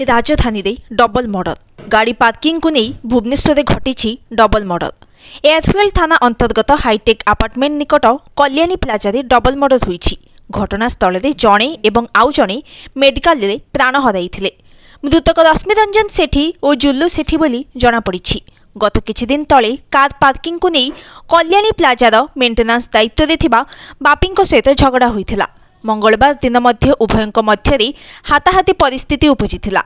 राजधानी रे double murder गाड़ी पार्किंग को नहीं भुवनेश्वर में घटी डबल मर्डर। एयरफील्ड थाना अंतर्गत हाईटेक अपार्टमेंट निकट कल्याणी प्लाजा रे डबल मर्डर होईछि। घटनास्थल में जड़े और आउ जड़े मेडिकल रे प्राण हराइथिले। मृतक रश्मिरंजन सेठी और जुल्लू सेठी बोली जनापड़ी। गत किछि दिन तले कार पार्किंग को नहीं कल्याणी प्लाजार मेंटेनांस दायित्व रे थिबा बापींको सहित झगड़ा होइथिला। मंगलवार दिन मध्य उभयंक मध्य हाथाहाथी परिस्थिति उपजिथिला।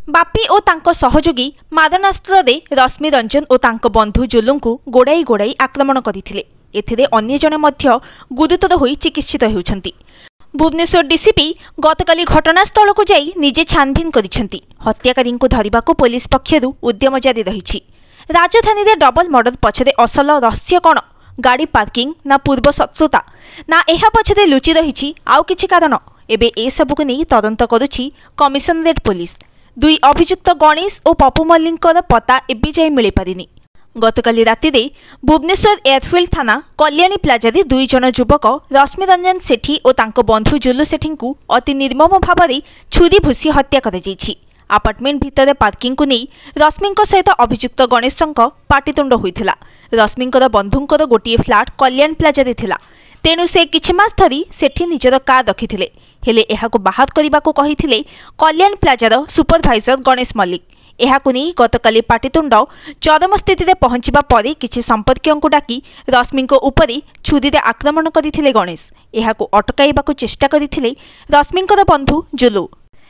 बापी और तांको सहयोगी मारणास्त्र रे रश्मिरंजन और तांको बंधु जुल्लू को गोड़ाई गोड़ाई आक्रमण करथिले। एथिरे अन्य जने मध्य गुरुतर होई चिकित्सित हेउछंती। भुवनेश्वर डीसीपी गतकाली घटनास्थल को जाई निजे छानभिन करिसेंती। हत्याकारी को धरिबाको पुलिस पक्षरु उद्यम जारी रहिछि। राजधानी रे डबल मर्डर पछरे असल रहस्य कोन? गाड़ी पार्किंग ना पूर्व शत्रुता ना एहा पछरे लुचि रहिछि आउ किछि कारण? एबे ए सबको नै तदंत करुछि कमिशनरेट पुलिस। दुई अभियुक्त गणेश और पप्पू मल्लिकर पता एबे जाय मिलि पारिनी। गतकाली राति रे भुवनेश्वर एयरफील्ड थाना कल्याणी प्लाजा रे दुई जन युवक रश्मिरंजन सेठी और तांको बंधु जुल्लू सेठी को अति निर्मम भाव छुरी भूसी हत्या कर जाइछि। अपार्टमेंट भितर पार्किंग को नहीं रश्मिंक सहित अभियुक्त गणेश पाटितुंड होइथिला। रश्मिंकर बंधुंकर गोटे फ्लाट कल्याण प्लाजा रे थिला। तेणु से किछि मास धरी सेठी निजर कार रखिथिले। हेले एहाको बाहर करिबाको कहिथिले कल्याण प्लाजार सुपरभाइजर गणेश मल्लिक। एहाको नहीं गतकाली पाटितुंड चरम स्थिति रे पहुंचिबा परे किछि संपर्कियों को डाकी रश्मिंक उपरे छुरी रे आक्रमण करिथिले गणेश। एहाको अटकाइबाको चेष्टा करिथिले रश्मिंकर बंधु जुल्लू।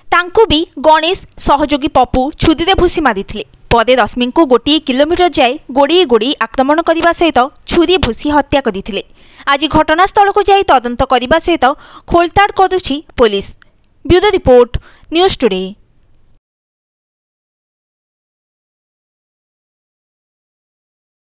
तांकु भी गणेश सहयोगी पप्पू छुरी रे भूसी मारिथिले। परे रश्मि को गोटे किलोमीटर जाए गोड़ी गोड़ी आक्रमण करने सहित छुरी भूसी हत्या करथिले। आज घटनास्थल को जाई तदंत करने सहित खोलताड़ करुछि police. Bureau report news today.